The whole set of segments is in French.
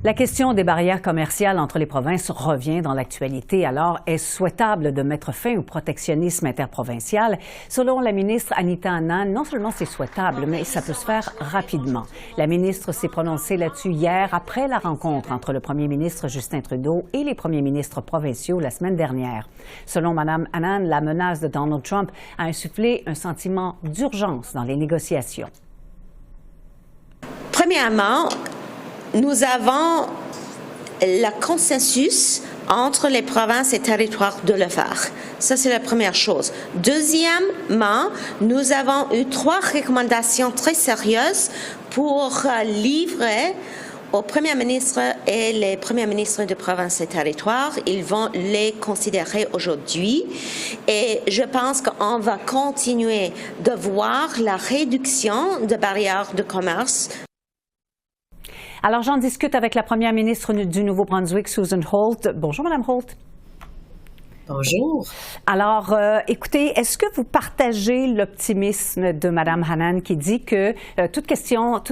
La question des barrières commerciales entre les provinces revient dans l'actualité. Alors, est-ce souhaitable de mettre fin au protectionnisme interprovincial? Selon la ministre Anita Anand, non seulement c'est souhaitable, mais ça peut se faire rapidement. La ministre s'est prononcée là-dessus hier après la rencontre entre le premier ministre Justin Trudeau et les premiers ministres provinciaux la semaine dernière. Selon Mme Anand, la menace de Donald Trump a insufflé un sentiment d'urgence dans les négociations. Premièrement, nous avons le consensus entre les provinces et territoires de le faire. Ça, c'est la première chose. Deuxièmement, nous avons eu 3 recommandations très sérieuses pour livrer au Premier ministre et les premiers ministres de provinces et territoires. Ils vont les considérer aujourd'hui et je pense qu'on va continuer de voir la réduction de barrières de commerce. Alors, j'en discute avec la première ministre du Nouveau-Brunswick, Susan Holt. Bonjour, Mme Holt. Bonjour. Alors, écoutez, est-ce que vous partagez l'optimisme de Mme Anand qui dit que toute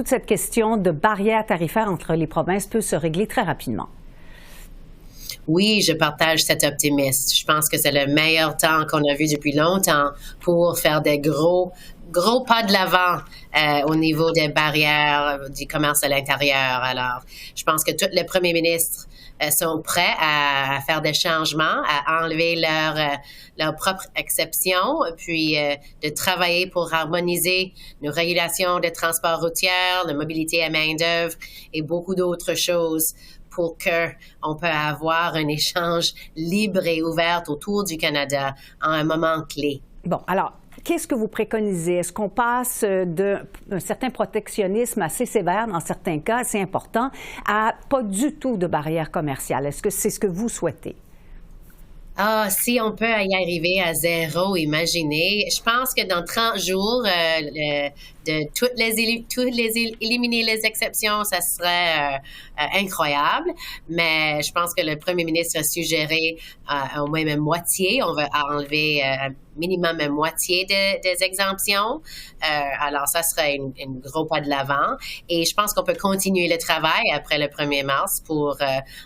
cette question de barrières tarifaires entre les provinces peut se régler très rapidement? Oui, je partage cet optimisme. Je pense que c'est le meilleur temps qu'on a vu depuis longtemps pour faire des gros pas de l'avant au niveau des barrières du commerce à l'intérieur. Alors, je pense que tous les premiers ministres sont prêts à faire des changements, à enlever leur propre exception, puis de travailler pour harmoniser nos régulations de transport routier, de mobilité à main-d'œuvre et beaucoup d'autres choses pour qu'on peut avoir un échange libre et ouvert autour du Canada à un moment clé. Bon, alors, qu'est-ce que vous préconisez? Est-ce qu'on passe d'un certain protectionnisme assez sévère, dans certains cas assez important, à pas du tout de barrières commerciales? Est-ce que c'est ce que vous souhaitez? Ah, si on peut y arriver à 0, imaginez. Je pense que dans 30 jours, éliminer les exceptions, ça serait incroyable. Mais je pense que le premier ministre a suggéré au moins même moitié. On va enlever minimum une moitié des exemptions. Alors, ça serait une gros pas de l'avant. Et je pense qu'on peut continuer le travail après le 1er mars pour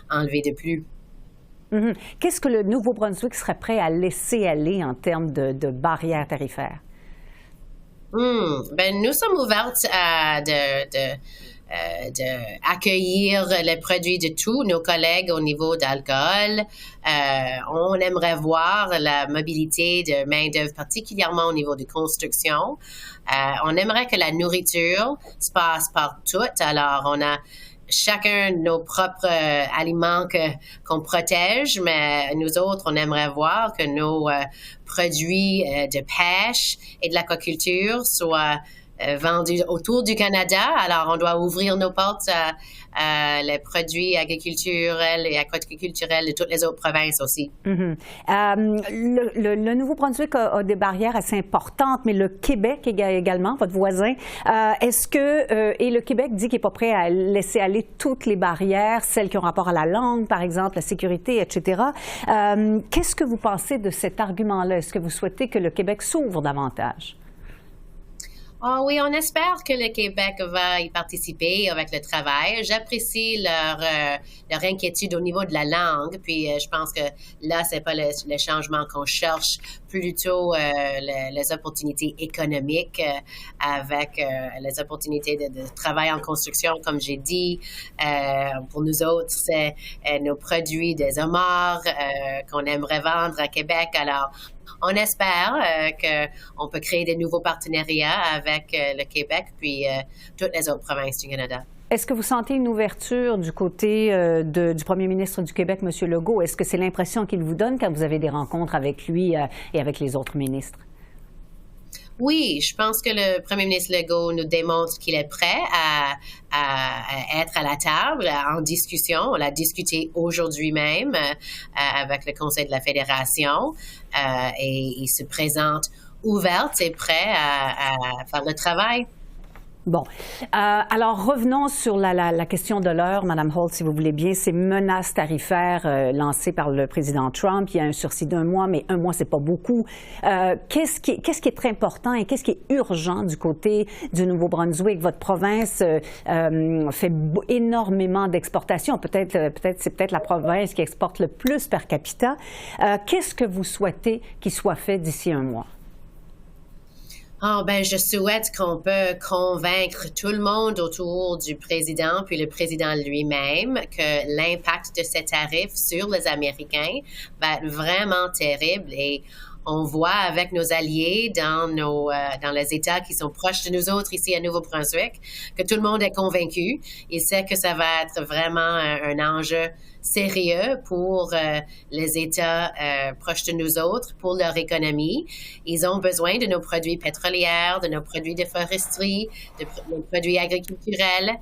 enlever de plus. Mm-hmm. Qu'est-ce que le Nouveau-Brunswick serait prêt à laisser aller en termes de barrières tarifaires? Ben, nous sommes ouvertes à accueillir les produits de tous nos collègues au niveau d'alcool. On aimerait voir la mobilité de main-d'œuvre, particulièrement au niveau de construction. On aimerait que la nourriture se passe partout. Alors, on a chacun nos propres aliments qu'on protège, mais nous autres, on aimerait voir que nos produits de pêche et de l'aquaculture soient vendus autour du Canada. Alors, on doit ouvrir nos portes à les produits agriculturels et aquaculturels de toutes les autres provinces aussi. Mm-hmm. Le Nouveau-Brunswick a des barrières assez importantes, mais le Québec également, votre voisin, est-ce que, et le Québec dit qu'il n'est pas prêt à laisser aller toutes les barrières, celles qui ont rapport à la langue, par exemple, la sécurité, etc. Qu'est-ce que vous pensez de cet argument-là? Est-ce que vous souhaitez que le Québec s'ouvre davantage? Ah oui, on espère que le Québec va y participer avec le travail. J'apprécie leur inquiétude au niveau de la langue. Puis je pense que là, c'est pas le changement qu'on cherche, plutôt les opportunités économiques avec les opportunités de travail en construction, comme j'ai dit. Pour nous autres, c'est nos produits des homards qu'on aimerait vendre à Québec. Alors, on espère qu'on peut créer de nouveaux partenariats avec le Québec puis toutes les autres provinces du Canada. Est-ce que vous sentez une ouverture du côté du premier ministre du Québec, M. Legault? Est-ce que c'est l'impression qu'il vous donne quand vous avez des rencontres avec lui et avec les autres ministres? Oui, je pense que le premier ministre Legault nous démontre qu'il est prêt à être à la table en discussion. On l'a discuté aujourd'hui même avec le Conseil de la Fédération et il se présente ouvert et prêt à faire le travail. Bon. Alors, revenons sur la question de l'heure, Mme Holt, si vous voulez bien. Ces menaces tarifaires lancées par le président Trump. Il y a un sursis d'1 mois, mais 1 mois, c'est pas beaucoup. Qu'est-ce qui est très important et qu'est-ce qui est urgent du côté du Nouveau-Brunswick? Votre province fait énormément d'exportations. C'est peut-être la province qui exporte le plus per capita. Qu'est-ce que vous souhaitez qu'il soit fait d'ici 1 mois? Je souhaite qu'on peut convaincre tout le monde autour du président, puis le président lui-même, que l'impact de ces tarifs sur les Américains va être vraiment terrible. Et on voit avec nos alliés dans les États qui sont proches de nous autres ici à Nouveau-Brunswick que tout le monde est convaincu. Il sait que ça va être vraiment un enjeu sérieux pour les États proches de nous autres, pour leur économie. Ils ont besoin de nos produits pétroliers, de nos produits de foresterie, de nos produits agriculturels.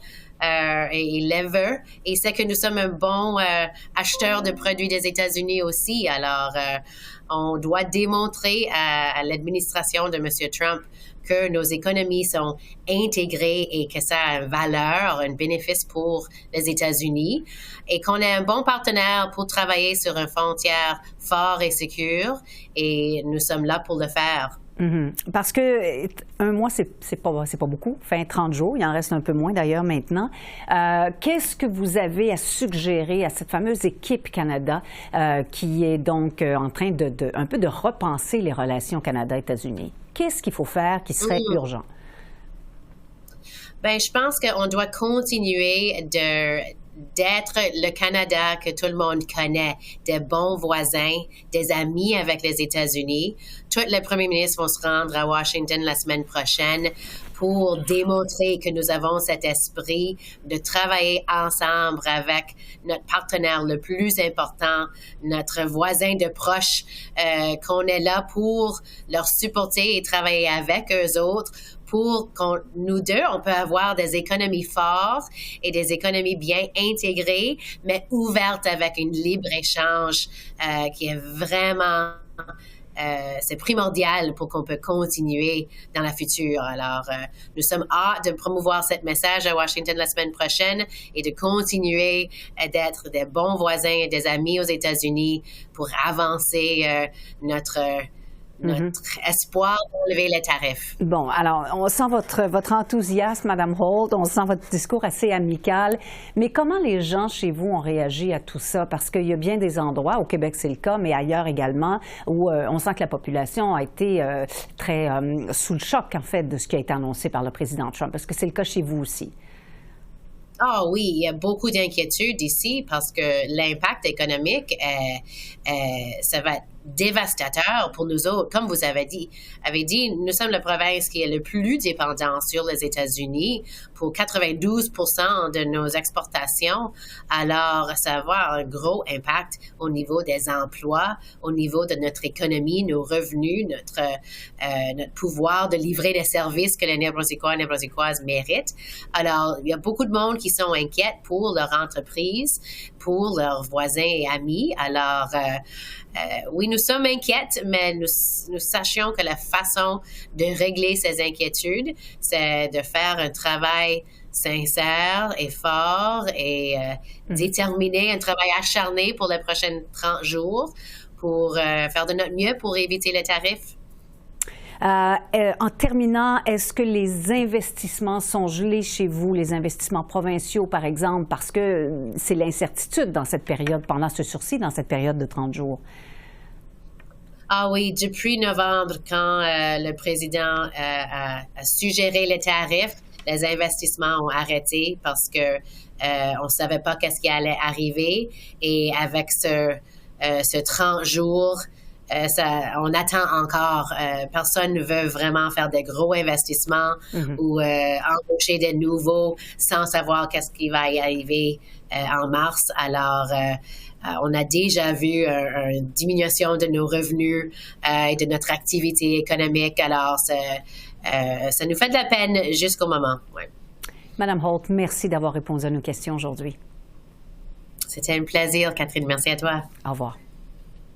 Et ils les veulent. Et c'est que nous sommes un bon acheteur de produits des États-Unis aussi. Alors, on doit démontrer à l'administration de M. Trump que nos économies sont intégrées et que ça a une valeur, un bénéfice pour les États-Unis et qu'on est un bon partenaire pour travailler sur une frontière fort et sécure et nous sommes là pour le faire. Mm-hmm. Parce que 1 mois, c'est pas beaucoup. Fin 30 jours, il en reste un peu moins d'ailleurs maintenant. Qu'est-ce que vous avez à suggérer à cette fameuse équipe Canada qui est donc en train un peu de repenser les relations Canada-États-Unis? Qu'est-ce qu'il faut faire qui serait urgent? Je pense qu'on doit continuer d'être le Canada que tout le monde connaît, des bons voisins, des amis avec les États-Unis. Tous les premiers ministres vont se rendre à Washington la semaine prochaine pour démontrer que nous avons cet esprit de travailler ensemble avec notre partenaire le plus important, notre voisin de proche, qu'on est là pour leur supporter et travailler avec eux autres pour nous deux, on peut avoir des économies fortes et des économies bien intégrées, mais ouvertes avec une libre-échange qui est vraiment... c'est primordial pour qu'on peut continuer dans la future. Alors, nous sommes hâte de promouvoir ce message à Washington la semaine prochaine et de continuer d'être des bons voisins et des amis aux États-Unis pour avancer notre espoir d'enlever les tarifs. Bon, alors, on sent votre enthousiasme, Mme Holt, on sent votre discours assez amical, mais comment les gens chez vous ont réagi à tout ça? Parce qu'il y a bien des endroits, au Québec c'est le cas, mais ailleurs également, où on sent que la population a été très sous le choc, en fait, de ce qui a été annoncé par le président Trump. Est-ce que c'est le cas chez vous aussi? Ah oui, il y a beaucoup d'inquiétudes ici parce que l'impact économique, ça va être dévastateur pour nous autres. Comme vous avez dit, nous sommes la province qui est le plus dépendante sur les États-Unis pour 92% de nos exportations. Alors, ça va avoir un gros impact au niveau des emplois, au niveau de notre économie, nos revenus, notre pouvoir de livrer des services que les Néo-Brunswickois et Néo-Brunswickoises méritent. Alors, il y a beaucoup de monde qui sont inquiets pour leur entreprise, pour leurs voisins et amis. Alors, oui, nous sommes inquiètes, mais nous sachions que la façon de régler ces inquiétudes, c'est de faire un travail sincère et fort et déterminé, un travail acharné pour les prochains 30 jours pour faire de notre mieux pour éviter les tarifs. En terminant, est-ce que les investissements sont gelés chez vous, les investissements provinciaux, par exemple, parce que c'est l'incertitude dans cette période, pendant ce sursis, dans cette période de 30 jours? Ah oui, depuis novembre, quand le président a suggéré les tarifs, les investissements ont arrêté parce que on ne savait pas qu'est-ce qui allait arriver. Et avec ce 30 jours, on attend encore. Personne ne veut vraiment faire des gros investissements ou embaucher des nouveaux sans savoir qu'est-ce qui va y arriver en mars. Alors, on a déjà vu une diminution de nos revenus et de notre activité économique. Alors, ça nous fait de la peine jusqu'au moment. Ouais. Madame Holt, merci d'avoir répondu à nos questions aujourd'hui. C'était un plaisir, Catherine. Merci à toi. Au revoir.